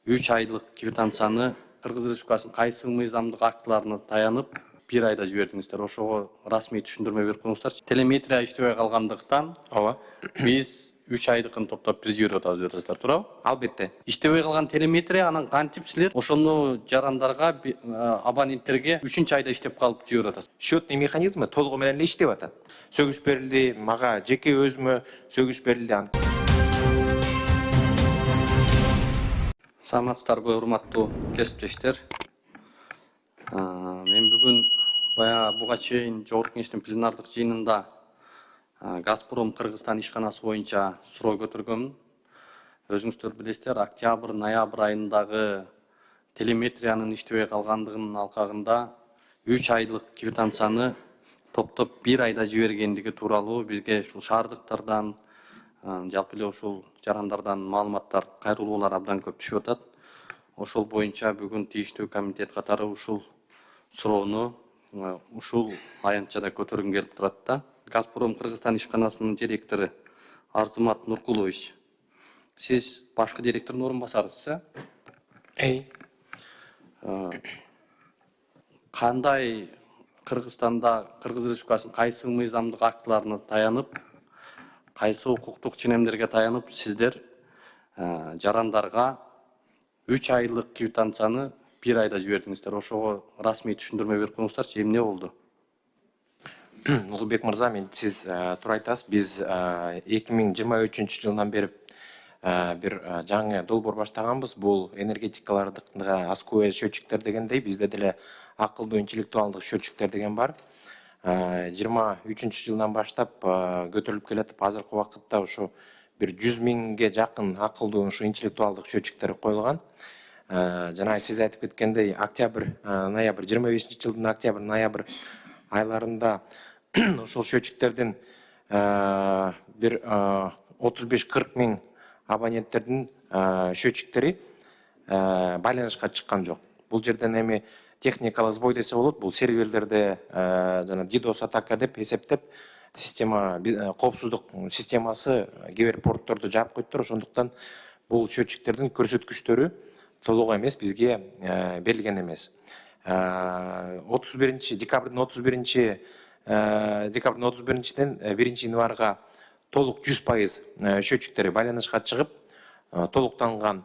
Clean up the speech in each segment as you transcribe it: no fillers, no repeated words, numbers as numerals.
3 айлык квитанцияны Кыргыз Республикасынын кайсы мыйзамдык актыларына таянып 1 айда жибердиңиздер. Ошого расмий түшүндүрмө берип коюңуздарчы. Телеметрия иштебей калгандыктан Ооба. биз 3 айдыкын топтоп бир жиберип атабыз деп атасыздар, туурабы? Албетте. Иштебей калган телеметрия анан кантип силер ошону жарандарга, абоненттерге 3 айда иштеп калып жиберип атасыз? Счетный механизмы толугу менен эле иштеп атат. Сөгүш берилди, мага жеке өзүмө сөгүш берилди. Саламатсыздарбы, урматтуу кесиптештер. Мен бүгүн баягы буга чейин Жогорку Кеңештин пленардык жыйынында Газпром Кыргызстан ишканасы боюнча суроо көтөргөмүн. Өзүңүздөр билесиздер, октябрь, ноябрь айындагы телеметриянын иштебей калгандыгынын алкагында 3 айлык квитанцияны топтоп 1 айда жибергендиги тууралуу бизге ушул шаардыктардан, жалпы эле ушул жарандардан маалыматтар, кайрылуулар абдан көп түшүп атат. Ошол боюнча бүгүн тийиштүү комитет катары ушул суроону ушул аянтчада көтөргүм келип турат да. Газпром Кыргызстан ишканасынын директору Арзымат Нуркулович, сиз башкы директордун орун басарысыз, кандай Кыргызстанда Кыргыз Республикасынын кайсы мыйзамдык актыларына таянып, кайсы укуктук ченемдерге таянып сиздер жарандарга 3 айлык квитанцияны 1 айда жибердиңиздер? Ошого расмий түшүндүрмө берип коюңуздарчы, эмне болду? Улубек мырза, мен сиз туура айтасыз. Биз 2023 жылдан бери бир жаңы долбоор баштаганбыз. Бул энергетикалардыкына аскуэ счетчиктер дегендей, бизде деле акылдуу интеллектуалдык счетчиктер деген бар. 23 жылдан баштап көтөрүлүп келатып, азыркы убакытта ушу бир 100 миңге жакын акылдуу ушу интеллектуалдык счетчиктер коюлган. Жана сиз айтып кеткендей, октябрь, ноябрь, 25 жылдын октябрь, ноябрь айларында ошол счетчиктердин бир 35-40 миң абоненттердин счетчиктери байланышка чыккан жок. Бул жерден эми техникалык сбой десе болот. Бул серверлерде жана DDoS атака деп эсептеп, система коопсуздук системасы кээ бир портторду жаап койдуптур. Ошондуктан бул счетчиктердин көрсөткүчтөрү толук эмес, бизге берилген эмес. 31 декабрдын 31-ден 1 январга толук 100% счетчиктери байланышка чыгып, толуктанган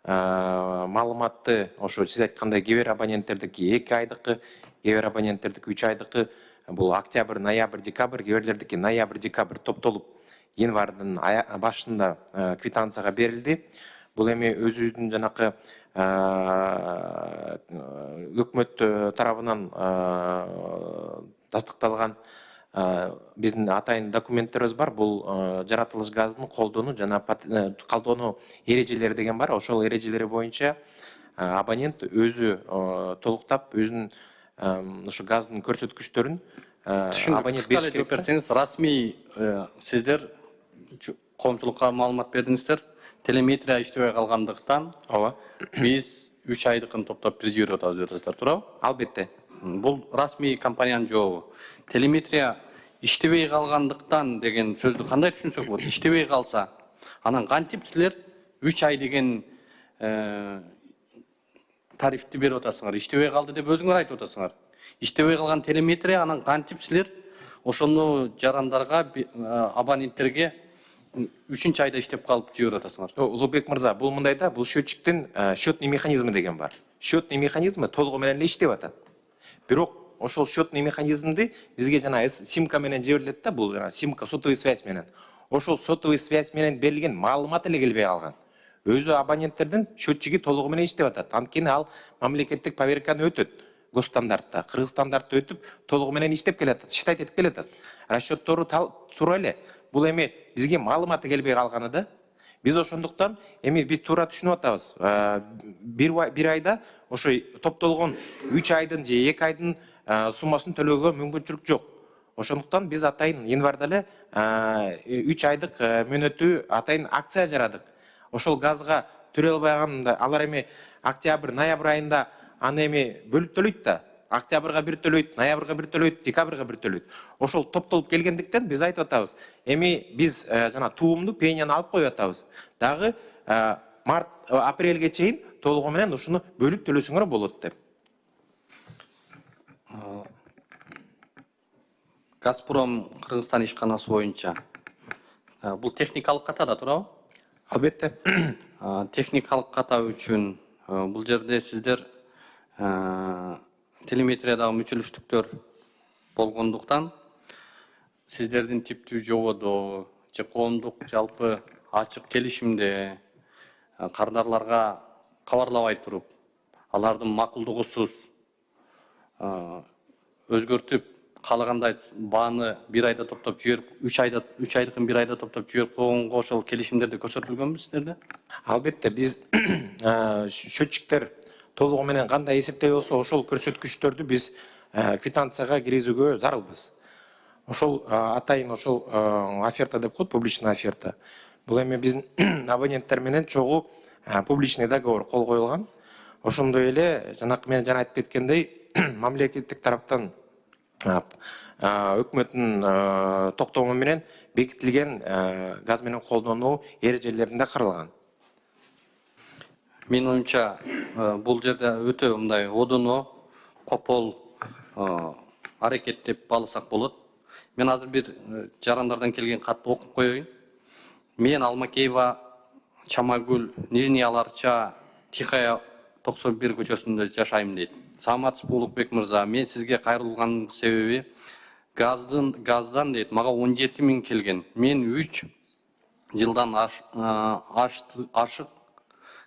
маалыматты ошо сиз айткандай кээ бир абоненттердики 2 айдыкы, кээ бир абоненттердики 3 айдыкы, бул октябрь, ноябрь, декабрь, кээ бирлердики ноябрь, декабрь топтолуп январдын башында квитанцияга берилди. Бул эми өзүбүздүн жанакы өкмөт тарабынан тастыкталган биздин атайын документтерибиз бар. Бул жаратылыш газын колдонуу жана калдонуу эрежелери деген бар. Ошол эрежелери боюнча абонент өзү толуктап, өзүнүн ушу газдын көрсөткүчтөрүн абонент бериш керек. Берсеңиз, расмий сиздер коомчулукка маалымат бердиңиздер. Телеметрия иштебей калгандыктан биз 3 айдыкын топтоп бир жиберип атабыз деп атасыздар, туурабы? Албетте. Бул расмий компаниянын жообу. Телеметрия иштебей калгандыктан деген сөздү кандай түшүнсөк болот? Иштебей калса, анан кантип силер 3 ай деген тарифти берип атасыңар? Иштебей калды деп өзүңөр айтып атасыңар. Иштебей калган телеметрия анан кантип силер ошону жарандарга, абоненттерге 3 айда иштеп калып жиберип атасыңар? Улубек мырза, бул мындай да, бул счетчиктин счетный механизмы деген бар. Счетный механизмы толугу менен эле иштеп атат. Бирок ошол счетный механизмди бизге жана симка менен жиберилет да, бул симка сотовый связь менен. Ошол сотовый связь менен берилген маалымат эле келбей калган. Өзү абоненттердин счетчиги толугу менен иштеп атат. Анткени ал мамлекеттик проверканы өтөт. Госстандартта, Кыргыз стандартта өтүп, толугу менен иштеп келатат, иштейт этип келатат. Расчеттору туура эле. Бул эми бизге маалыматы келбей калганы да. Биз ошондуктан эми биз туура түшүнүп атабыз. Бир айда ошо топтолгон 3 айдын же 2 айдын суммасын төлөөгө мүмкүнчүлүк жок. Ошондуктан биз атайын январда эле 3 айдык мөөнөттүү атайын акция жарадык. Ошол газга төлөй албаганда алар эми октябрь, ноябрь айында аны эми бөлүп төлөйт да. Октябрга бир төлөйт, ноябрга бир төлөйт, декабрга бир төлөйт. Ошол топтолуп келгендиктен биз айтып атабыз. Эми биз жана туумду пенияны алып коюп атабыз. Дагы март, апрелге чейин толугу менен ушуну бөлүп төлөсөңөр болот деп. Газпром Кыргызстан ишканасы боюнча бул техникалык катада туурабы? Албетте. Техникалык ката үчүн бул жерде сиздер телеметриядагы мүчөлүштүктөр болгондуктан сиздердин типтүү жободо же коомдук жалпы ачык келишимде кардарларга кабарлабай туруп, алардын макулдугусуз өзгөртүп, каалагандай бааны бир айда топтоп жиберип, 3 айдыкын бир айда топтоп жиберип койгонго ошол келишимдерде көрсөтүлгөнбү сиздерде? Албетте биз счетчиктер толугу менен кандай эсептей болсо ошол көрсөткүчтөрдү биз квитанцияга киргизүүгө зарылбыз. Ошол атайын ошол оферта деп коет, публичный оферта. Бул эми биздин абоненттер менен чогуу публичный договор кол коюлган. Ошондой эле жанакы мен жана айтып кеткендей мамлекеттик тараптан өкмөттүн токтому менен бекитилген газ менен колдонуу эрежелеринде каралган. Менин оюмча бул жерде өтө мындай одоно, копол аракет деп бааласак болот. Мен азыр бир жарандардан келген катты окуп коеюн. Мен Алмакеева, Чамагүл, Нижний Аларча, Тихая 91 көчөсүндө жашайм дейт. Саматов Улукбек мырза, мен сизге кайрылганымдын себеби газдан дейт, мага 17 000 келген. Мен 3 жылдан ашык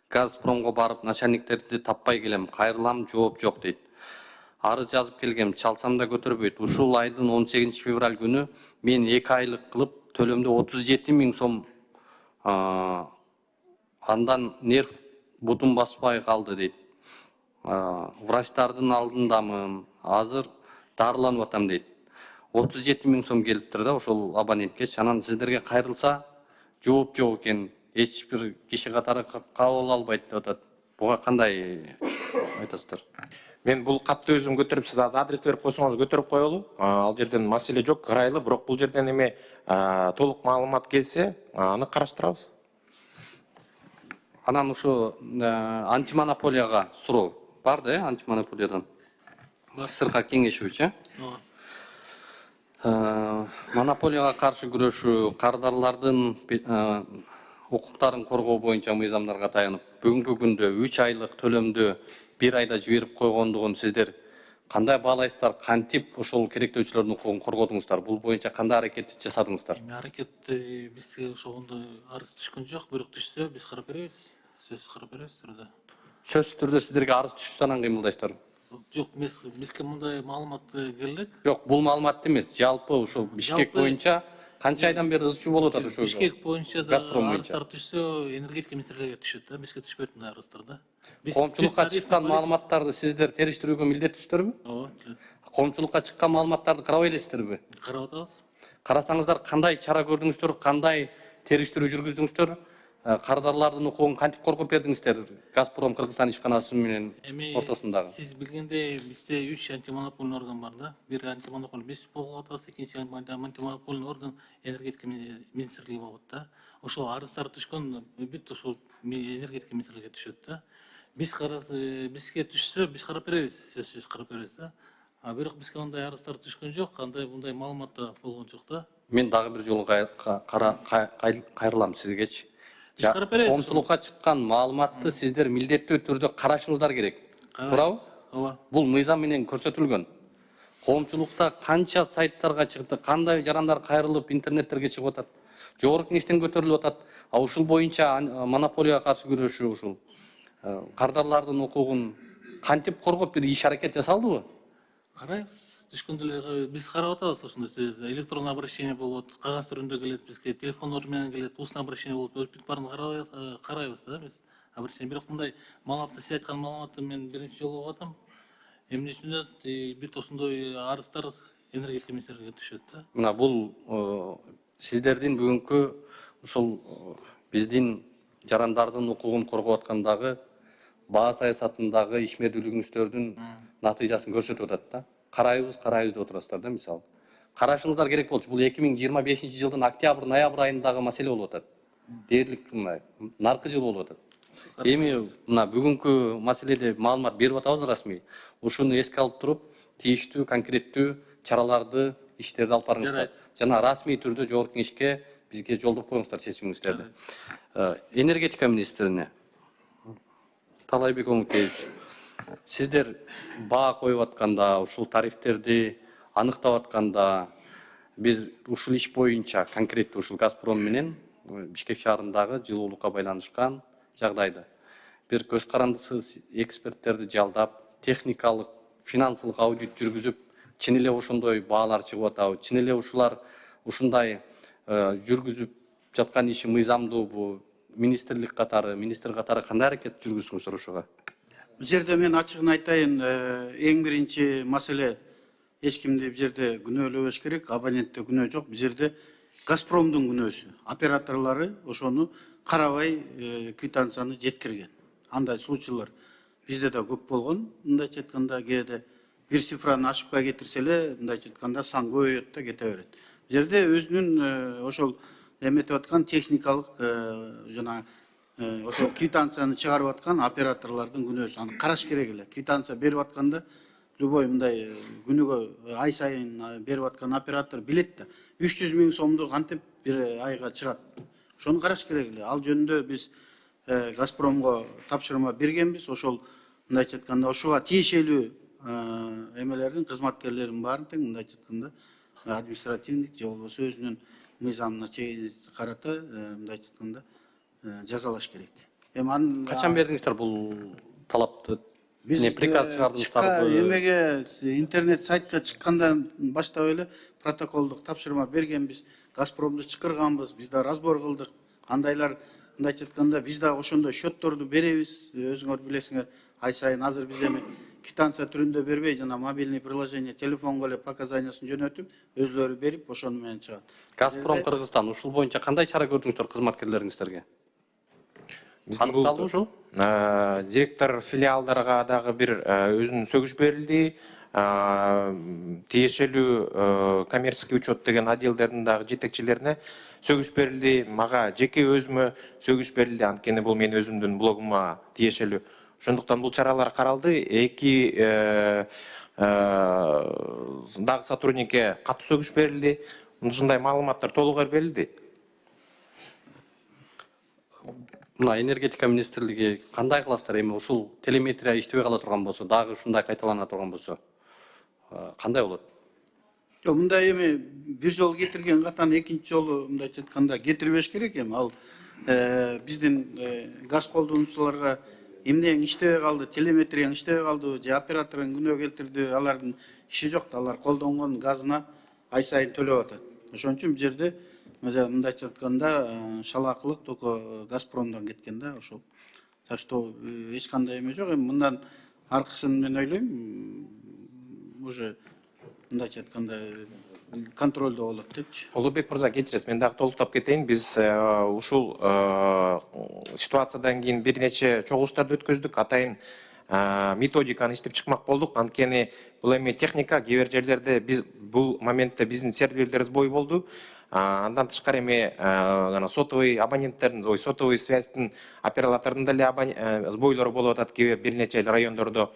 Газпромго барып, начальниктерди таппай келем, кайрылам, жооп жок дейт. Арыз жазып келгем, чалсам да көтөрбөйт. Ушул айдын 18 февраль күнү мен 2 айлык кылып төлөмдө 37 000 сом андан нерв бутум баспай калды дейт. Врачтардын алдындамын, азыр дарыланып атам дейт. 37 000 сом келиптир да ошол абонентке. Анан сиздерге кайрылса, жооп жок экен. Эч бир киши катары кабыл албайт деп атат. Буга кандай айтасыздар? Мен бул катты өзүм көтөрүп, сиз азыр адрес берип койсоңуз көтөрүп коелу. Ал жерден маселе жок, ырайлы, бирок бул жерден эми толук маалымат келсе, аны караштырабыз. Анан ушу антимонополияга суроо бар да, антимонополиядан. Сырка кеңешүүчү. Монополияга каршы күрөшүү, кардарлардын укуктарын коргоо боюнча мыйзамдарга таянып, бүгүнкү күндө 3 айлык төлөмдү 1 айда жиберип койгондугун сиздер кандай баалайсыздар, кантип ошол керектөөчүлөрдүн укугун коргодуңуздар? Бул боюнча кандай аракет жасадыңыздар? Аракетти бизге ошондо арыз түшкөн жок, бирок түшсө биз карап беребиз. Сөзсүз карап беребиз түрдө. Сөзсүз түрдө сиздерге арыз түшсө анан кыймылдайсыздар? Жок, бизге мындай маалымат келдик. Жок, бул маалымат эмес, жалпы ушул Бишкек боюнча канча айдан бери ыз чуу болуп атат ушул? Бишкек боюнча да арыздар түшсө, энергетика министрлигине түшөт да, бизге түшпөйт мындай арыздар да. Коомчулукка чыккан маалыматтарды сиздер териштирүүгө милдеттүүсүздарбы? Ооба. Коомчулукка чыккан маалыматтарды карабай элесиздерби? Карап атабыз. Карасаңыздар кандай чара көрдүңүздөр, кандай териштирүү жүргүздүңүздөр, кардарлардын укугун кантип коргоп бердиңиздер Газпром Кыргызстан ишканасы менен ортосундагы? Сиз билгендей, бизде 3 антимонополный орган бар да. Бир антимонополный биз болуп атабыз, экинчи антимонополный орган энергетика министрлиги болот да. Ошол арыздар түшкөн бүт ошол энергетика министрлигине түшөт да. Бизге түшсө биз карап беребиз, сөзсүз карап беребиз да. Бирок бизге андай арыздар түшкөн жок, кандай мындай маалымат да болгон жок да. Мен дагы бир жолу кайрылам сизгечи. Биз карап беребиз. Коомчулукка чыккан маалыматты сиздер милдеттүү түрдө карашыңыздар керек. Туурабы? Ооба. Бул мыйзам менен көрсөтүлгөн. Коомчулукта канча сайттарга чыкты, кандай жарандар кайрылып интернеттерге чыгып атат. Жогорку кеңештен көтөрүлүп атат. Ушул боюнча монополияга каршы күрөшүү ушул кардарлардын укугун кантип коргоп бир иш аракет жасалдыбы? Карайбыз. Түшкөндө эле биз карап атабыз ошондой электронный обращение болот, кагаз түрүндө келет бизге, телефондор менен келет, устный обращение болот. Бүт баарын карайбыз да биз. Обращение, бирок мындай маалыматты сиз айткан маалыматты мен биринчи жолу угуп атам. Эмне үчүн бүт ошондой арыздар энергетика министрлигине түшөт да. Мына бул сиздердин бүгүнкү ушул биздин жарандардын укугун коргоп аткандагы баа саясатындагы ишмердүүлүгүңүздөрдүн натыйжасын көрсөтүп атат да. Карайбыз деп отурасыздар да, мисалы. Карашыңыздар керек болчу. Бул 2025 жылдын октябрь, ноябрь айындагы маселе болуп атат. Дээрлик мындай наркы жыл болуп атат. Эми мына бүгүнкү маселеде маалымат берип атабыз расмий. Ушуну эске алып туруп, тийиштүү, конкреттүү чараларды, иштерди алып барыңыздар. Жана расмий түрдө жогорку кеңешке бизге жолдоп коюңуздар чечимиңиздерди. Энергетика министрине Талайбек Омукеевич, сиздер баа коюп атканда, ушул тарифтерди аныктап атканда, биз ушул иш боюнча конкреттүү ушул Газпром менен Бишкек шаарындагы жылуулукка байланышкан жагдайды бир көз карандысыз эксперттерди жалдап, техникалык, финансылык аудит жүргүзүп, чын эле ошондой баалар чыгып атабы, чын эле ушулар ушундай жүргүзүп жаткан иши мыйзамдуубу, министрлик катары кандай аракет жүргүзсүңүздөр ошого? Бул жерде мен ачыгын айтайын, эң биринчи маселе эч кимди бул жерде күнөөлөбөш керек, абонентте күнөө жок. Бул жерде Газпромдун күнөөсү. Операторлору ошону карабай квитанцияны жеткирген. Андай случайлар бизде да көп болгон. Мындайча айтканда кээде бир цифраны ашыпка кетирсе эле, мындайча айтканда сан көбөйөт да кете берет. Бул жерде өзүнүн ошол эметип аткан техникалык жана ошол квитанцияны чыгарып аткан операторлордун күнөөсү. Аны караш керек эле. Квитанция берип атканда любой мындай күнүгө ай сайын берип аткан оператор билет да. 300 000 сомду кантип бир айга чыгат. Ошону караш керек эле. Ал жөнүндө биз Газпромго тапшырма бергенбиз. Ошол мындайча айтканда ошого тиешелүү эмелердин кызматкерлерин баарын тең мындайча айтканда административдик же болбосо өзүнүн мыйзамына карата мындайча айтканда жазалаш керек. Эми аны Качан бердиңиздер бул талапты? Не приказ чыгардыңыздарбы? Эмеге интернет сайтка чыккандан баштап эле протоколдук тапшырма бергенбиз. Газпромду чакырганбыз, биз да разбор кылдык. Кандайлар мындайча айтканда биз да ошондой счетторду беребиз. Өзүңөр билесиңер, ай сайын азыр биз эми квитанция түрүндө бербей, жана мобильный приложение телефонго эле показаниясын жөнөтүп, өзлөрү берип, ошону менен чыгат. Газпром Кыргызстан ушул боюнча кандай чара көрдүңүздөр кызматкерлериңиздерге? Аныкталды ушул? Директор филиалдарга дагы бир өзүнүн сөгүш берилди. Тиешелүү коммерческий учет деген отделдердин дагы жетекчилерине сөгүш берилди. Мага жеке өзүмө сөгүш берилди. Анткени бул мен өзүмдүн блогума тиешелүү. Ошондуктан бул чаралар каралды. Эки дагы сотрудникке катуу сөгүш берилди. Ушундай маалыматтар толугар берилди. Мына энергетика министрлиги кандай кыласыздар? Эми ушул телеметрия иштебей кала турган болсо, дагы ушундай кайталана турган болсо, кандай болот? Жок, мындай эми бир жолу кетирген катаны экинчи жолу мындайча айтканда кетирбеш керек эми. Ал биздин газ колдонуучуларга эмнең иштебей калды, телеметрияң иштебей калды же операторың күнөө келтирди, алардын иши жок да, алар колдонгон газына ай сайын төлөп атат. Ошон үчүн бул жерде мындайча айтканда шалаакылык только Газпромдон кеткен да ошол. Так что эч кандай эме жок. Эми мындан аркысын мен ойлойм, уже мындайча айтканда контролдо болот депчи. Улуубек мырза, кечиресиз, мен дагы толуктап кетейин. Биз ушул ситуациядан кийин бир нече чогулуштарды өткөздүк. Атайын методиканы иштеп чыкмак болдук. Анткени бул эми техника кээ бир жерлерде биз бул моментте биздин серверлерибиз бой болду. Андан тышкары эми сотовый абоненттердин, сотовый связьтин оператордун деле сбойлору болуп атат. Бир нече райондордо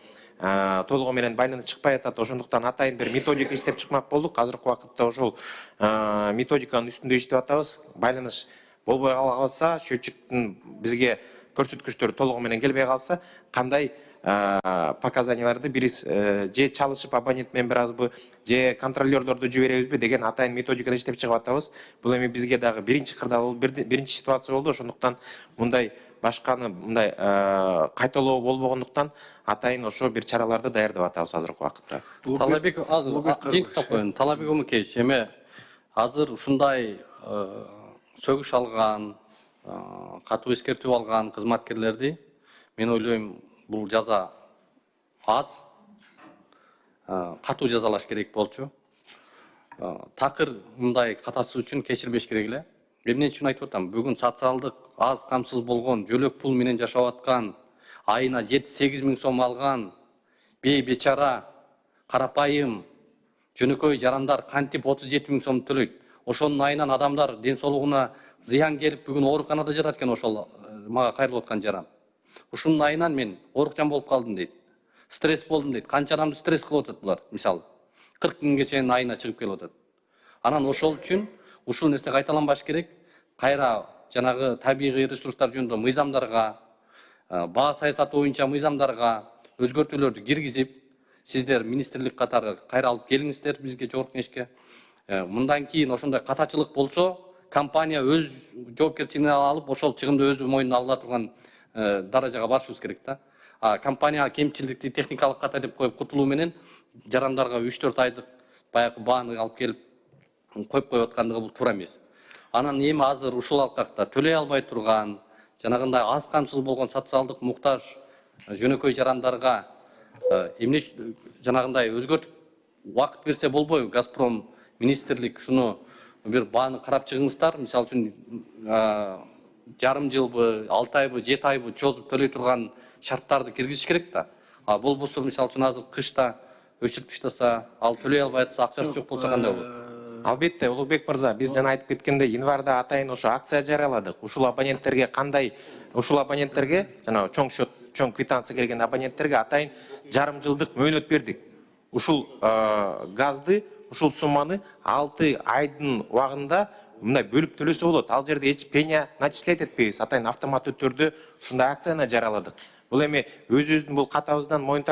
толугу менен байланыш чыкпай атат. Ошондуктан атайын бир методика иштеп чыкмак болдук. Азыркы убакытта ошол методиканын үстүндө иштеп атабыз. Байланыш болбой калса, счетчиктин бизге көрсөткүчтөрү толугу менен келбей калса, кандай показанияларды бириз же чалышып абонент менен бир азбы, же контролёрлорду жиберебизби деген атайын методиканы иштеп чыгып атабыз. Бул эми бизге дагы биринчи кырдаал, биринчи ситуация болду. Ошондуктан мындай башканы мындай кайталоо болбогондуктан атайын ошо бир чараларды даярдап атабыз азыркы убакытта. Талайбек жыйынтыктап коеюн. Талайбек Омукеевич, эми азыр ушундай сөгүш алган, катуу эскертүү алган кызматкерлерди мен ойлойм бул жаза аз, катуу жазалаш керек болчу. Такыр мындай катасы үчүн кечирбеш керек эле. Эмне үчүн айтып атам? Бүгүн социалдык аз камсыз болгон, жөлөк пул менен жашап аткан, айына 7-8 миң сом алган бечара, карапайым, жөнөкөй жарандар кантип 37 миң сом төлөйт? Ошонун айынан адамдар ден соолугуна зыян келип, бүгүн ооруканада жатат экен ошол мага кайрылып аткан жаран. Ушунун айынан мен оорукчан болуп калдым дейт. Стресс болдум дейт. Канча адамды стресс кылып атат булар, мисалы. 40 миңге чейин айына чыгып келип атат. Анан ошол үчүн ушул нерсе кайталанбаш керек. Кайра жанагы табигый ресурстар жөнүндө мыйзамдарга, баа саясаты боюнча мыйзамдарга өзгөртүүлөрдү киргизип, сиздер министрлик катары кайра алып келиңиздер бизге жогорку кеңешке. Мындан кийин ошондой катачылык болсо, компания өз жоопкерчилигин алып, ошол чыгымды өзү мойнуна ала турган даражага барышыбыз керек да. Компания кемчиликти техникалык ката деп коюп кутулуу менен жарандарга 3-4 айдык баягы бааны алып келип коюп аткандыгы бул туура эмес. Анан эми азыр ушул алкакта төлөй албай турган, жанагындай аз камсыз болгон социалдык муктаж жөнөкөй жарандарга эмне жанагындай өзгөртүп убакыт берсе болбойбу? Газпром министрлик шуну бир бааны карап чыгыңыздар. Мисалы үчүн жарым жылбы, 6 айбы, 7 айбы чозуп төлөй турган шарттарды киргизиш керек да. Болбосо мисалы үчүн азыр кышта өчүрүп таштаса, ал төлөй албай атса, акчасы жок болсо кандай болот? Албетте, Улугбек мырза, биз жана айтып кеткендей, январда атайын ошо акция жарыяладык. Ушул абоненттерге жана чоң квитанция келген абоненттерге атайын жарым жылдык мөөнөт бердик. Ушул газды, ушул сумманы 6 айдын убагында мындай бөлүп төлөсө болот. Ал жерде эч пеня начислять этпейбиз. Атайын автоматтуу түрдө ушундай акцияны жарыяладык. Бул эми өзүбүздүн бул катабыздан мойнуп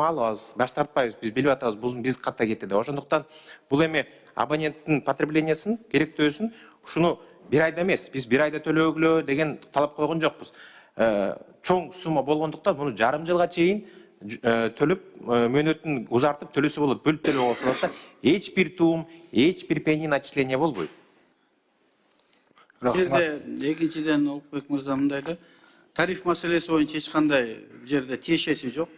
алабыз, баш тартпайбыз. Биз билип атабыз, бул биз ката кетти деп. Ошондуктан бул эми абоненттин потреблениесин, керектөөсүн ушуну бир айда эмес, биз бир айда төлөгүлө деген талап койгон жокпуз. Чоң сумма болгондуктан муну жарым жылга чейин төлөп, мөөнөтүн узартып төлөсө болот, бөлүп төлөп болсо болот да. Эч бир туум, эч бир пени начисление болбойт. Жерде экинчиден Улукбек мырза мындай да, тариф маселеси боюнча эч кандай жерде тиешеси жок.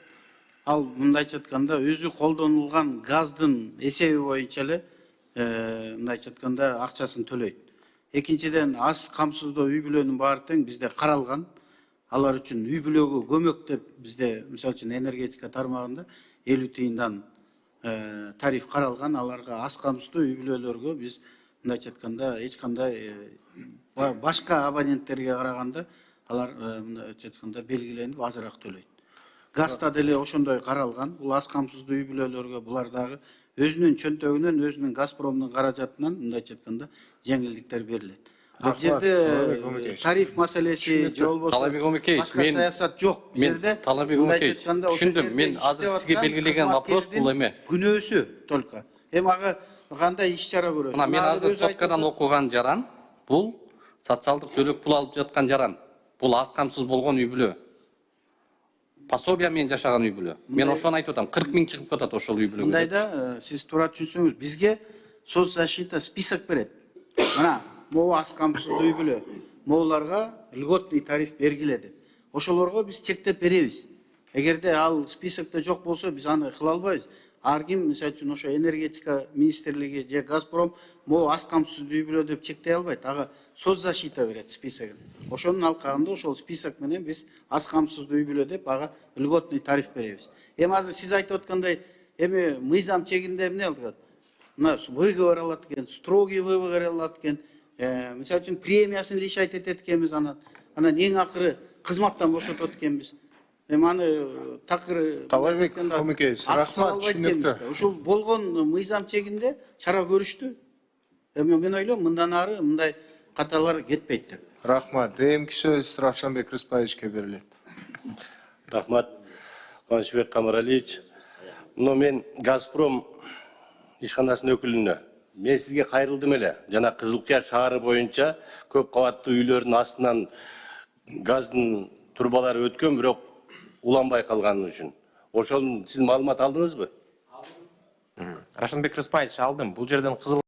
Ал мындайча айтканда өзү колдонулган газдын эсеби боюнча эле мындайча айтканда акчасын төлөйт. Экинчиден аз камсыздоо үй бүлөнүн баары тең бизде каралган. Алар үчүн үй бүлөгө көмөк деп бизде мисалы үчүн энергетика тармагында 50 тыйындан тариф каралган. Аларга аз камсыздуу үй бүлөлөргө биз мындайча айтканда эч кандай башка абоненттерге караганда алар мындайча айтканда белгиленип азыраак төлөйт. Газда деле ошондой каралган. Бул аз камсыздуу үй бүлөлөргө булар дагы өзүнүн чөнтөгүнөн, өзүнүн Газпромдун каражатынан мындайча айтканда жеңилдиктер берилет. Ал жерде тариф маселеси же болбосо башка саясат жок. Бул жерде түшүндүм. Мен азыр сизге белгилеген вопрос бул эме. Күнөөсү только. Эми ага кандай иш чара көрөсүз? Мына мен азыр соткадан окуган жаран бул социалдык төлөк пул алып жаткан жаран. Бул аз камсыз болгон үй бүлө. Пособия менен жашаган үй бүлө. Мен ошону айтып атам. 40 миң чыгып атат ошол үй бүлөгө. Мындайда сиз туура түшүнсөңүз, бизге соцзащита список берет. Мына могу аз камсыздуу үй бүлө, могуларга льготный тариф бергиле деп. Ошолорго биз чектеп беребиз. Эгерде ал списокто жок болсо, биз аны кыла албайбыз. Ар ким, мисалы үчүн ошо энергетика министрлиги же Газпром могу аз камсыздуу үй бүлө деп чектей албайт. Ага соцзащита берет списогун. Ошонун алкагында ошол список менен биз аз камсыздуу үй бүлө деп ага льготный тариф беребиз. Эми азыр сиз айтып аткандай, эми мыйзам чегинде эмне алат? Мына выговор алат экен, строгий выговор алат экен. Мисалы үчүн премиясын лишать этет экенбиз, анан эң акыры кызматтан бошотот экенбиз. Эми аны такыр Талайбек Комекеевич, рахмат, түшүнүктүү. Ушул болгон мыйзам чегинде чара көрүштү. Эми мен ойлойм, мындан ары мындай каталар кетпейт деп. Рахмат. Эмки сөз Равшанбек Рыспаевичке берилет. Рахмат, Кубанычбек Камаралиевич. Мен Газпром ишканасынын өкүлүнө. Мен сизге кайрылдым эле. Жана Кызылкия шаары боюнча көп кабаттуу үйлөрдүн астынан газдын турбалары өткөн, бирок уланбай калганы үчүн. Ошол сиз маалымат алдыңызбы? Равшанбек Рыспаевич, алдым. Бул жерден